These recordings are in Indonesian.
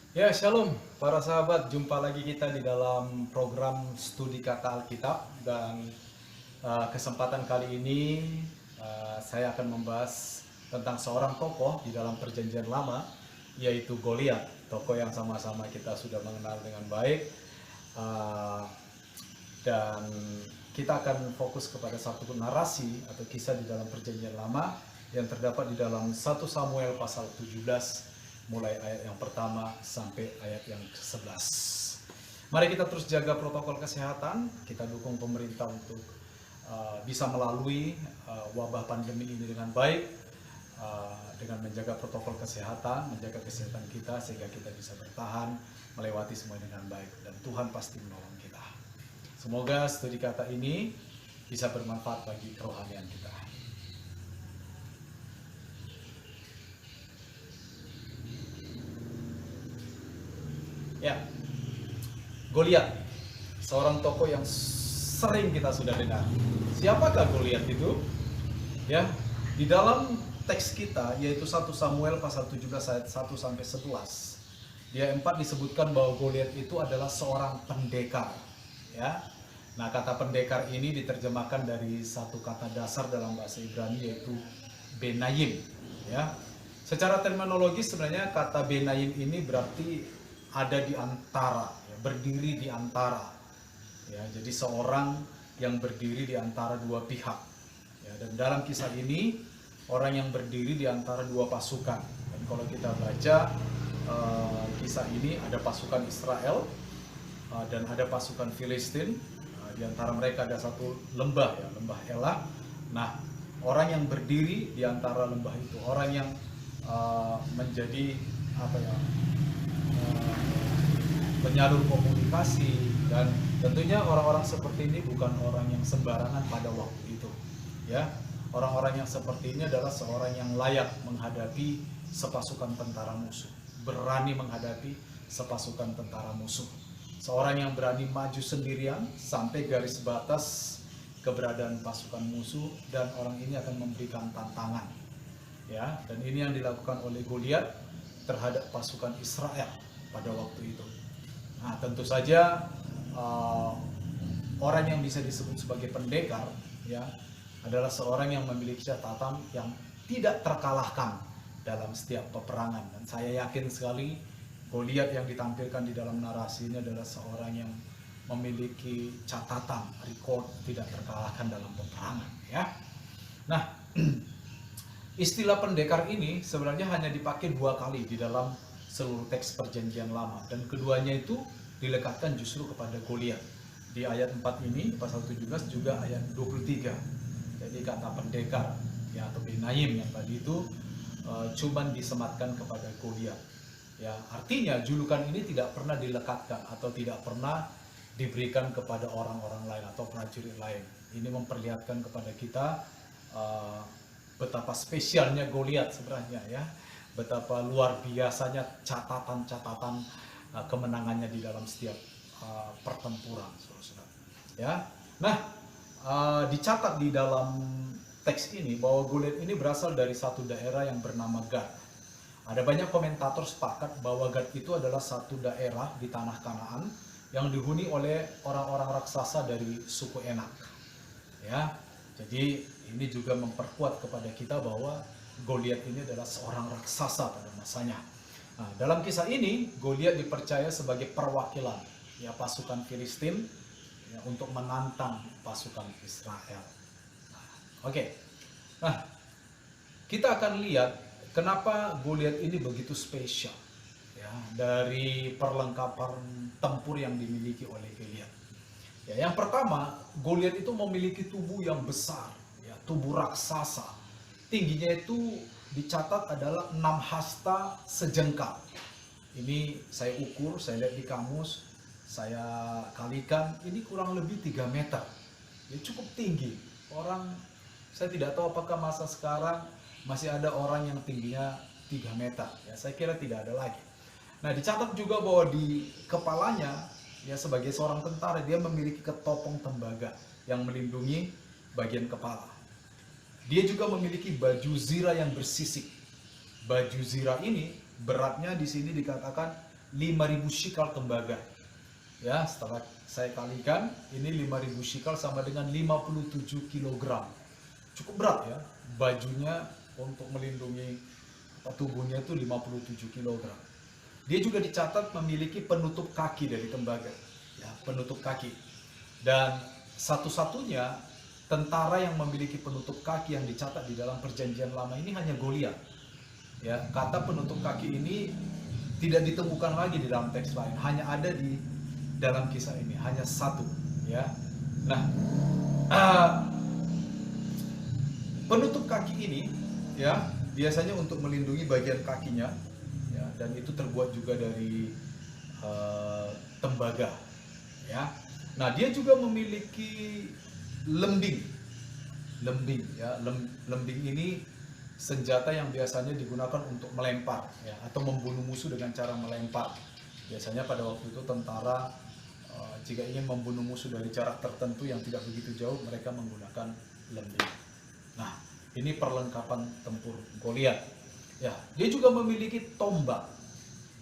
Ya, shalom para sahabat, jumpa lagi kita di dalam program studi kata Alkitab dan kesempatan kali ini saya akan membahas tentang seorang tokoh di dalam perjanjian lama, yaitu Goliat, tokoh yang sama-sama kita sudah mengenal dengan baik. Uh, dan kita akan fokus kepada satu narasi atau kisah di dalam perjanjian lama yang terdapat di dalam 1 Samuel pasal 17 mulai ayat yang pertama sampai ayat yang ke-11. Mari kita terus jaga protokol kesehatan, kita dukung pemerintah untuk bisa melalui wabah pandemi ini dengan baik, dengan menjaga protokol kesehatan, menjaga kesehatan kita sehingga kita bisa bertahan melewati semua dengan baik dan Tuhan pasti menolong kita. Semoga studi kata ini bisa bermanfaat bagi kerohanian kita. Ya, Goliat, seorang tokoh yang sering kita sudah dengar. Siapakah Goliat itu? Ya, di dalam teks kita yaitu 1 Samuel pasal 17 ayat 1 sampai 11. Di ayat 4 disebutkan bahwa Goliat itu adalah seorang pendekar, ya. Nah, kata pendekar ini diterjemahkan dari satu kata dasar dalam bahasa Ibrani yaitu Benayim, ya. Secara terminologis sebenarnya kata Benayim ini berarti ada di antara, ya, berdiri di antara. Ya, jadi seorang yang berdiri di antara dua pihak. Ya, dan dalam kisah ini orang yang berdiri di antara dua pasukan. Dan kalau kita baca kisah ini ada pasukan Israel dan ada pasukan Filistin. Di antara mereka ada satu lembah, ya, lembah Elah. Nah, orang yang berdiri di antara lembah itu, orang yang menjadi apa ya, penyalur komunikasi, dan tentunya orang-orang seperti ini bukan orang yang sembarangan pada waktu itu, ya. Orang-orang yang seperti ini adalah seorang yang layak menghadapi sepasukan tentara musuh, berani menghadapi sepasukan tentara musuh, seorang yang berani maju sendirian sampai garis batas keberadaan pasukan musuh, dan orang ini akan memberikan tantangan, ya. Dan ini yang dilakukan oleh Goliat terhadap pasukan Israel pada waktu itu. Nah, tentu saja orang yang bisa disebut sebagai pendekar, ya, adalah seorang yang memiliki catatan yang tidak terkalahkan dalam setiap peperangan. Dan saya yakin sekali Goliat yang ditampilkan di dalam narasi ini adalah seorang yang memiliki catatan, record tidak terkalahkan dalam peperangan, ya. Nah, istilah pendekar ini sebenarnya hanya dipakai 2 kali di dalam seluruh teks perjanjian lama, dan keduanya itu dilekatkan justru kepada Goliat. Di ayat 4 ini, pasal 17, juga ayat 23. Jadi kata pendekar, ya, atau Benayim yang tadi itu cuman disematkan kepada Goliat. Ya, artinya julukan ini tidak pernah dilekatkan atau tidak pernah diberikan kepada orang-orang lain atau prajurit lain. Ini memperlihatkan kepada kita betapa spesialnya Goliat sebenarnya, ya. Betapa luar biasanya catatan-catatan kemenangannya di dalam setiap pertempuran, saudara-saudara. Ya, nah, dicatat di dalam teks ini bahwa Goliat ini berasal dari satu daerah yang bernama Gad. Ada banyak komentator sepakat bahwa Gad itu adalah satu daerah di tanah Kanaan yang dihuni oleh orang-orang raksasa dari suku Enak. Ya, jadi ini juga memperkuat kepada kita bahwa Goliat ini adalah seorang raksasa pada masanya. Nah, dalam kisah ini Goliat dipercaya sebagai perwakilan, ya, pasukan Filistin, ya, untuk menantang pasukan Israel. Oke. Nah, kita akan lihat kenapa Goliat ini begitu spesial, ya, dari perlengkapan tempur yang dimiliki oleh Goliat. Ya, yang pertama, Goliat itu memiliki tubuh yang besar, ya, tubuh raksasa. Tingginya itu dicatat adalah 6 hasta sejengkal. Ini saya ukur, saya lihat di kamus, saya kalikan, ini kurang lebih 3 meter. Ya, cukup tinggi. Orang, saya tidak tahu apakah masa sekarang masih ada orang yang tingginya 3 meter. Ya, saya kira tidak ada lagi. Nah, dicatat juga bahwa di kepalanya, ya, sebagai seorang tentara, dia memiliki ketopong tembaga yang melindungi bagian kepala. Dia juga memiliki baju zirah yang bersisik. Baju zirah ini beratnya di sini dikatakan 5.000 shikal tembaga. Ya, setelah saya kalikan, ini 5.000 shikal sama dengan 57 kg. Cukup berat ya. Bajunya untuk melindungi tubuhnya itu 57 kg. Dia juga dicatat memiliki penutup kaki dari tembaga. Ya, penutup kaki. Dan satu-satunya tentara yang memiliki penutup kaki yang dicatat di dalam perjanjian lama ini hanya Goliat. Ya, kata penutup kaki ini tidak ditemukan lagi di dalam teks lain, hanya ada di dalam kisah ini, hanya satu. Ya, nah, penutup kaki ini, ya, biasanya untuk melindungi bagian kakinya, ya, dan itu terbuat juga dari tembaga. Ya, nah dia juga memiliki lembing, ya, lembing ini senjata yang biasanya digunakan untuk melempar, ya, atau membunuh musuh dengan cara melempar. Biasanya pada waktu itu tentara jika ingin membunuh musuh dari jarak tertentu yang tidak begitu jauh, mereka menggunakan lembing. Nah, ini perlengkapan tempur Goliat. Ya, dia juga memiliki tombak.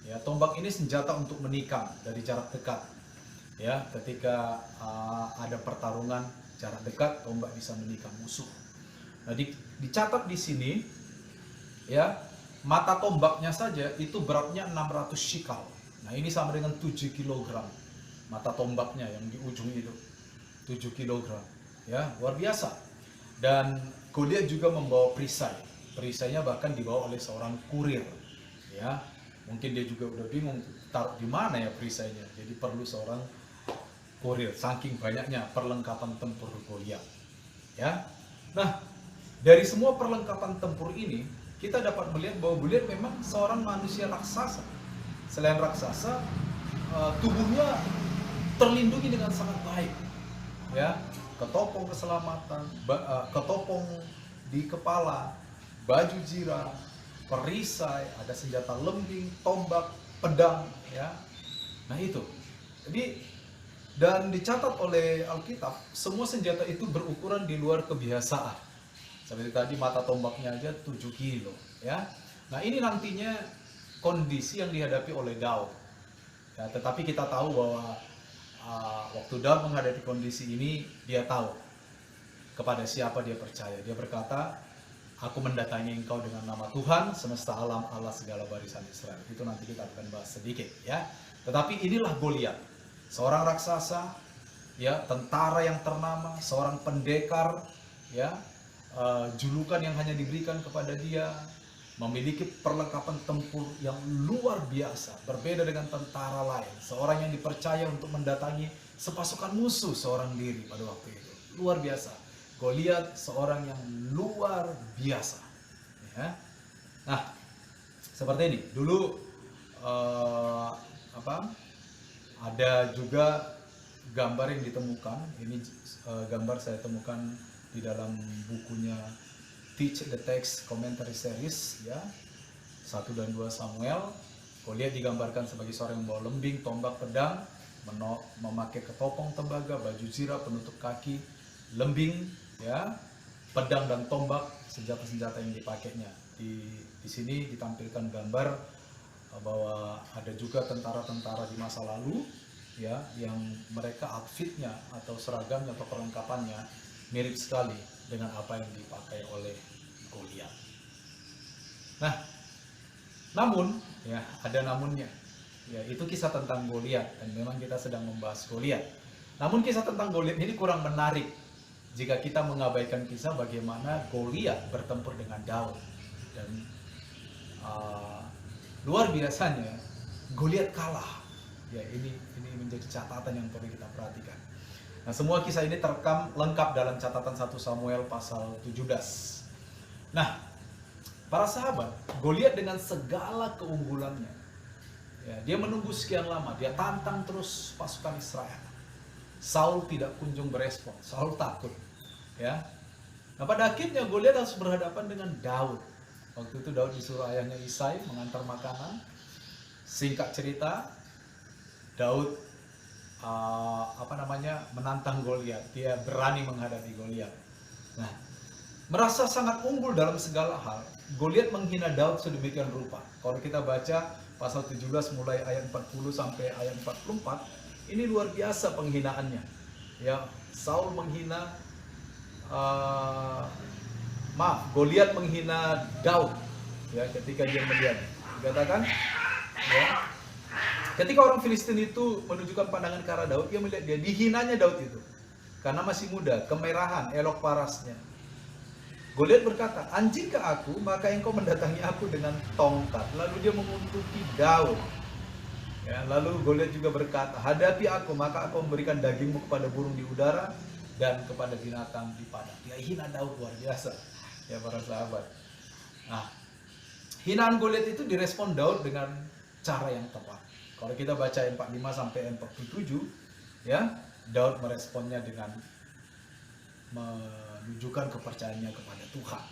Ya, tombak ini senjata untuk menikam dari jarak dekat. Ya, ketika ada pertarungan jarak dekat, tombak bisa menikam musuh. Nah, dicatat di sini, ya, mata tombaknya saja itu beratnya 600 shikal. Nah, ini sama dengan 7 kg. Mata tombaknya yang di ujung itu 7 kg. Ya, luar biasa. Dan Goliat juga membawa perisai. Perisainya bahkan dibawa oleh seorang kurir. Ya, mungkin dia juga udah bingung taruh di mana ya perisainya. Jadi perlu seorang kurir, saking banyaknya perlengkapan tempur Goliat. Ya. Nah, dari semua perlengkapan tempur ini, kita dapat melihat bahwa Goliat memang seorang manusia raksasa. Selain raksasa, tubuhnya terlindungi dengan sangat baik. Ya, ketopong keselamatan, ketopong di kepala, baju zirah, perisai, ada senjata lembing, tombak, pedang, ya. Nah, itu. Jadi, dan dicatat oleh Alkitab, semua senjata itu berukuran di luar kebiasaan. Seperti tadi mata tombaknya aja 7 kilo, ya. Nah, ini nantinya kondisi yang dihadapi oleh Daud. Ya, tetapi kita tahu bahwa waktu Daud menghadapi kondisi ini, dia tahu kepada siapa dia percaya. Dia berkata, aku mendatangi engkau dengan nama Tuhan semesta alam, Allah segala barisan Israel. Itu nanti kita akan bahas sedikit, ya. Tetapi inilah Goliat, seorang raksasa, ya, tentara yang ternama, seorang pendekar, ya, julukan yang hanya diberikan kepada dia, memiliki perlengkapan tempur yang luar biasa, berbeda dengan tentara lain, seorang yang dipercaya untuk mendatangi sepasukan musuh seorang diri pada waktu itu. Luar biasa. Goliat seorang yang luar biasa. Ya. Nah, seperti ini. Dulu ada juga gambar yang ditemukan. Ini gambar saya temukan di dalam bukunya Teach the Text Commentary Series, ya, 1 dan 2 Samuel. Goliat digambarkan sebagai seorang yang bawa lembing, tombak, pedang, memakai ketopong tembaga, baju zirah, penutup kaki, lembing, ya, pedang dan tombak, senjata-senjata yang dipakainya. Di sini ditampilkan gambar bahwa ada juga tentara-tentara di masa lalu, ya, yang mereka outfitnya atau seragamnya atau perlengkapannya mirip sekali dengan apa yang dipakai oleh Goliat. Nah, namun, ya, ada namunnya. Ya, itu kisah tentang Goliat, dan memang kita sedang membahas Goliat. Namun kisah tentang Goliat ini kurang menarik jika kita mengabaikan kisah bagaimana Goliat bertempur dengan Daud. Dan luar biasanya Goliat kalah. Ya, ini menjadi catatan yang perlu kita perhatikan. Nah, semua kisah ini terekam lengkap dalam catatan 1 Samuel pasal 17. Nah, para sahabat, Goliat dengan segala keunggulannya, ya, dia menunggu sekian lama, dia tantang terus pasukan Israel. Saul tidak kunjung berespon, Saul takut, ya. Nah, pada akhirnya Goliat harus berhadapan dengan Daud. Waktu itu Daud disuruh ayahnya Isai mengantar makanan. Singkat cerita, Daud menantang Goliat. Dia berani menghadapi Goliat. Nah, merasa sangat unggul dalam segala hal, Goliat menghina Daud sedemikian rupa. Kalau kita baca pasal 17 mulai ayat 40 sampai ayat 44, ini luar biasa penghinaannya. Ya, Saul menghina Goliat menghina Daud. Ya, ketika dia melihat, dikatakan ya, ketika orang Filistin itu menunjukkan pandangan ke arah Daud, dia melihat dia dihinanya Daud itu karena masih muda, kemerahan, elok parasnya. Goliat berkata, anjingkah aku, maka engkau mendatangi aku dengan tongkat. Lalu dia menguntuki Daud. Ya, lalu Goliat juga berkata, hadapi aku, maka aku memberikan dagingmu kepada burung di udara dan kepada binatang di padang. Dia hina Daud luar biasa, ya para sahabat. Nah, hinaan Goliat itu direspon Daud dengan cara yang tepat. Kalau kita baca 45 sampai 47, ya, Daud meresponnya dengan menunjukkan kepercayaannya kepada Tuhan,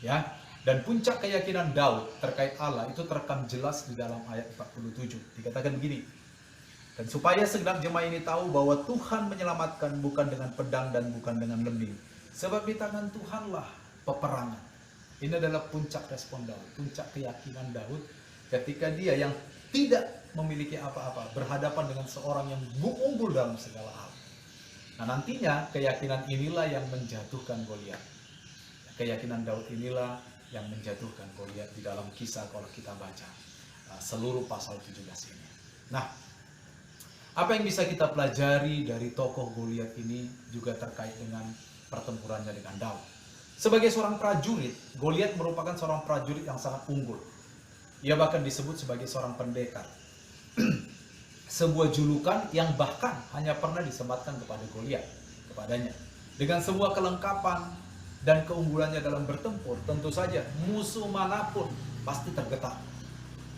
ya. Dan puncak keyakinan Daud terkait Allah itu terekam jelas di dalam ayat 47. Dikatakan begini, dan supaya segenap jemaah ini tahu bahwa Tuhan menyelamatkan bukan dengan pedang dan bukan dengan lembing, sebab di tangan Tuhanlah peperangan. Ini adalah puncak respon Daud, puncak keyakinan Daud ketika dia yang tidak memiliki apa-apa berhadapan dengan seorang yang unggul dalam segala hal. Nah, nantinya keyakinan inilah yang menjatuhkan Goliat. Keyakinan Daud inilah yang menjatuhkan Goliat di dalam kisah kalau kita baca seluruh pasal 17 ini. Nah, apa yang bisa kita pelajari dari tokoh Goliat ini juga terkait dengan pertempurannya dengan Daud. Sebagai seorang prajurit, Goliat merupakan seorang prajurit yang sangat unggul. Ia bahkan disebut sebagai seorang pendekar. Sebuah julukan yang bahkan hanya pernah disematkan kepada Goliat, kepadanya. Dengan semua kelengkapan dan keunggulannya dalam bertempur, tentu saja musuh manapun pasti tergetar.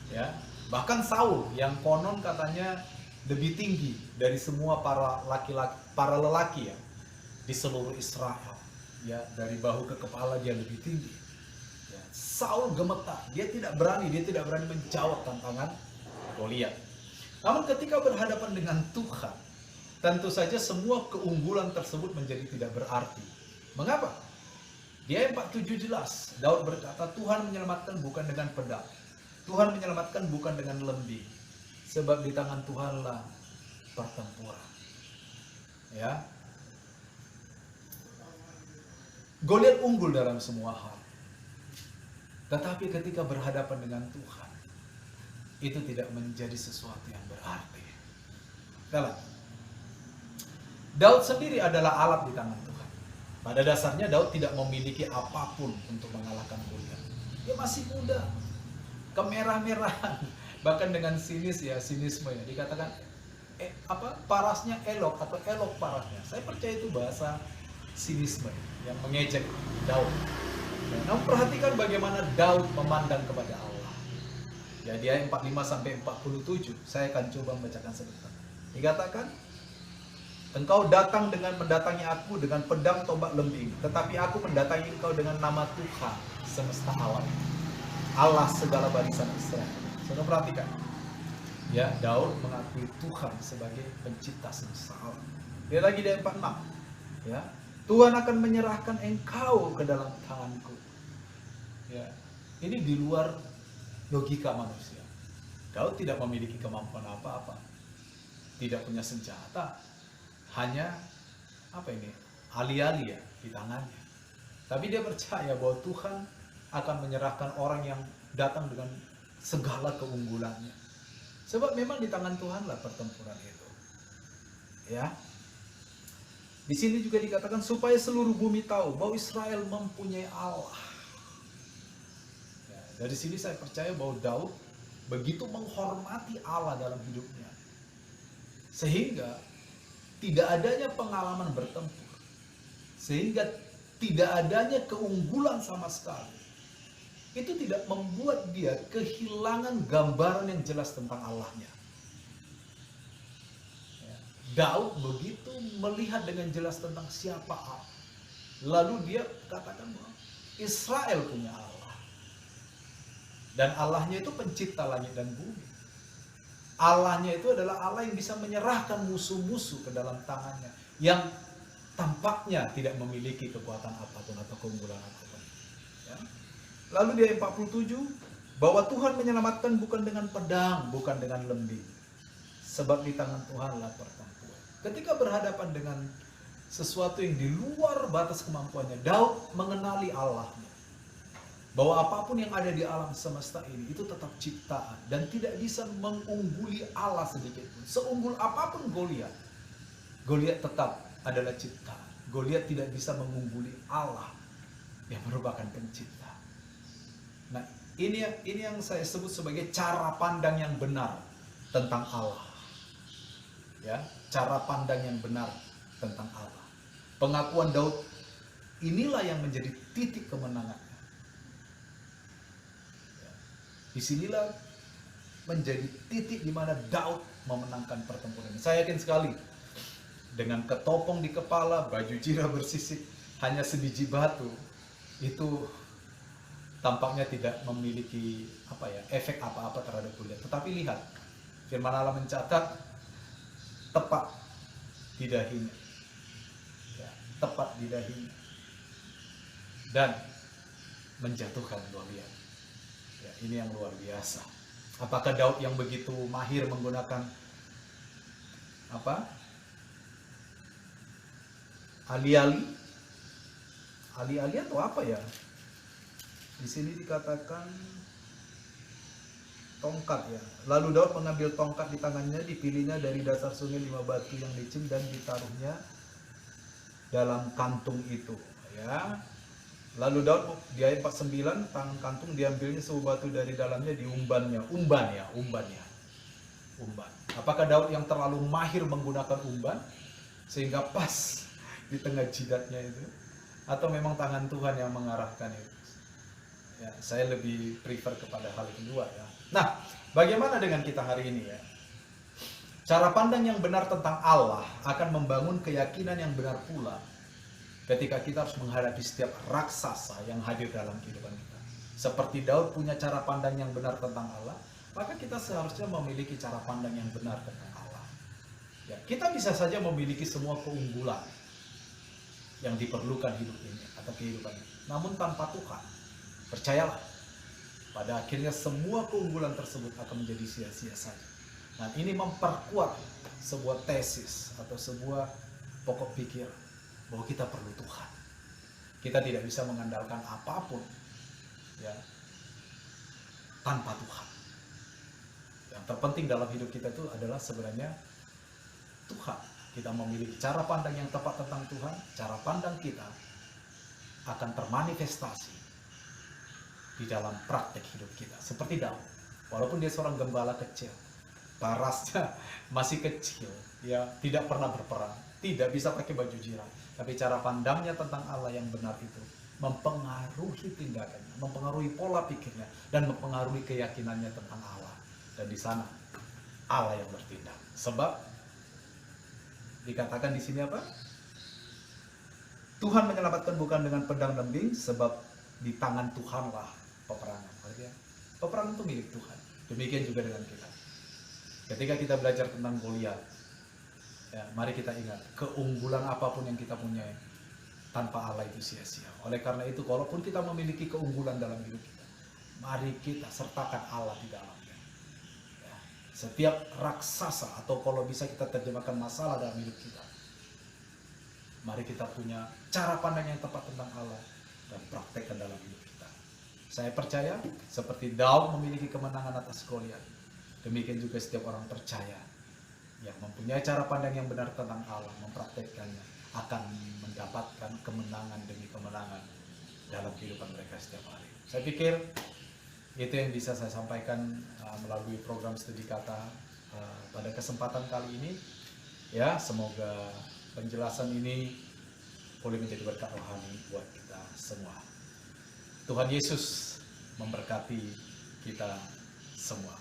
Ya, bahkan Saul yang konon katanya lebih tinggi dari semua para lelaki ya di seluruh Israel. Ya, dari bahu ke kepala dia lebih tinggi. Ya, Saul gemetar, dia tidak berani menjawab tantangan Goliat. Namun ketika berhadapan dengan Tuhan, tentu saja semua keunggulan tersebut menjadi tidak berarti. Mengapa? Di ayat 47 jelas, Daud berkata, Tuhan menyelamatkan bukan dengan pedang. Tuhan menyelamatkan bukan dengan lembing. Sebab di tangan Tuhanlah pertempuran. Ya. Goliat unggul dalam semua hal. Tetapi ketika berhadapan dengan Tuhan, itu tidak menjadi sesuatu yang berarti. Daud sendiri adalah alat di tangan Tuhan. Pada dasarnya Daud tidak memiliki apapun untuk mengalahkan Goliat. Dia masih muda, kemerah-merahan, bahkan dengan sinisme ya, dikatakan parasnya elok atau elok parasnya. Saya percaya itu bahasa sinisme yang mengejek Daud. Namun perhatikan bagaimana Daud memandang kepada Allah. Ya, di ayat 45 sampai 47, saya akan coba membacakan sebentar. Dikatakan, engkau datang dengan mendatangi aku dengan pedang, tombak, lembing, tetapi aku mendatangi engkau dengan nama Tuhan semesta alam, Allah segala barisan Israel. Saudara perhatikan, ya, Daud mengakui Tuhan sebagai pencipta semesta alam. Dia lagi di ayat 46, ya, Tuhan akan menyerahkan engkau ke dalam tanganku. Ya, ini di luar logika manusia. Daud tidak memiliki kemampuan apa-apa, tidak punya senjata, hanya ali-ali ya di tangannya. Tapi dia percaya bahwa Tuhan akan menyerahkan orang yang datang dengan segala keunggulannya. Sebab memang di tangan Tuhanlah pertempuran itu. Ya. Di sini juga dikatakan supaya seluruh bumi tahu bahwa Israel mempunyai Allah. Dari sini saya percaya bahwa Daud begitu menghormati Allah dalam hidupnya. Sehingga tidak adanya pengalaman bertempur. Sehingga tidak adanya keunggulan sama sekali. Itu tidak membuat dia kehilangan gambaran yang jelas tentang Allahnya. Daud begitu melihat dengan jelas tentang siapa Allah. Lalu dia katakan bahwa Israel punya Allah. Dan Allahnya itu pencipta langit dan bumi. Allahnya itu adalah Allah yang bisa menyerahkan musuh-musuh ke dalam tangannya. Yang tampaknya tidak memiliki kekuatan apapun atau keunggulan apapun. Ya. Lalu di ayat 47, bahwa Tuhan menyelamatkan bukan dengan pedang, bukan dengan lembing, sebab di tangan Tuhanlah pertempuran. Ketika berhadapan dengan sesuatu yang di luar batas kemampuannya, Daud mengenali Allahnya, bahwa apapun yang ada di alam semesta ini itu tetap ciptaan dan tidak bisa mengungguli Allah sedikit pun. Seunggul apapun Goliat, Goliat tetap adalah ciptaan. Goliat tidak bisa mengungguli Allah yang merupakan pencipta. Nah, ini yang saya sebut sebagai cara pandang yang benar tentang Allah. Ya, cara pandang yang benar tentang Allah. Pengakuan Daud inilah yang menjadi titik kemenangannya. Ya, disinilah menjadi titik di mana Daud memenangkan pertempuran ini. Saya yakin sekali, dengan ketopong di kepala, baju jira bersisik, hanya sebiji batu, itu tampaknya tidak memiliki efek apa-apa terhadap Goliat. Tetapi lihat, firman Allah mencatat tepat di dahinya, ya, tepat di dahinya, dan menjatuhkan Goliat. Ya, ini yang luar biasa. Apakah Daud yang begitu mahir menggunakan ali-ali atau apa ya? Di sini dikatakan tongkat ya. Lalu Daud mengambil tongkat di tangannya, dipilihnya dari dasar sungai 5 batu yang licin dan ditaruhnya dalam kantung itu. Ya. Lalu Daud di ayat 49, tangan kantung diambilnya sebuah batu dari dalamnya, diumbannya. Umban. Apakah Daud yang terlalu mahir menggunakan umban sehingga pas di tengah jidatnya itu, atau memang tangan Tuhan yang mengarahkan itu? Ya, saya lebih prefer kepada hal kedua ya. Nah, bagaimana dengan kita hari ini ya? Cara pandang yang benar tentang Allah akan membangun keyakinan yang benar pula ketika kita harus menghadapi setiap raksasa yang hadir dalam kehidupan kita. Seperti Daud punya cara pandang yang benar tentang Allah, maka kita seharusnya memiliki cara pandang yang benar tentang Allah. Ya, kita bisa saja memiliki semua keunggulan yang diperlukan hidup ini atau kehidupan ini, namun tanpa Tuhan, percayalah, pada akhirnya semua keunggulan tersebut akan menjadi sia-sia saja. Dan ini memperkuat sebuah tesis atau sebuah pokok pikir bahwa kita perlu Tuhan. Kita tidak bisa mengandalkan apapun ya tanpa Tuhan. Yang terpenting dalam hidup kita itu adalah sebenarnya Tuhan. Kita memiliki cara pandang yang tepat tentang Tuhan, cara pandang kita akan termanifestasi di dalam praktek hidup kita. Seperti Daud, walaupun dia seorang gembala kecil, parasnya masih kecil, ya, tidak pernah berperang, tidak bisa pakai baju jira, tapi cara pandangnya tentang Allah yang benar itu mempengaruhi tindakannya, mempengaruhi pola pikirnya, dan mempengaruhi keyakinannya tentang Allah. Dan di sana Allah yang bertindak. Sebab dikatakan di sini apa? Tuhan menyelamatkan bukan dengan pedang lembing, sebab di tangan Tuhanlah peperangan. Artinya, peperangan itu milik Tuhan. Demikian juga dengan kita. Ketika kita belajar tentang Goliat, ya, mari kita ingat, keunggulan apapun yang kita punya tanpa Allah itu sia-sia. Oleh karena itu, walaupun kita memiliki keunggulan dalam hidup kita, mari kita sertakan Allah di dalamnya. Ya, setiap raksasa, atau kalau bisa kita terjemahkan masalah dalam hidup kita, mari kita punya cara pandang yang tepat tentang Allah dan praktekkan dalam hidup kita. Saya percaya seperti Daud memiliki kemenangan atas Goliat, demikian juga setiap orang percaya yang mempunyai cara pandang yang benar tentang Allah, mempraktekkannya, akan mendapatkan kemenangan demi kemenangan dalam kehidupan mereka setiap hari. Saya pikir itu yang bisa saya sampaikan melalui program studi kata pada kesempatan kali ini. Ya, semoga penjelasan ini boleh menjadi berkat rohani buat kita semua. Tuhan Yesus memberkati kita semua.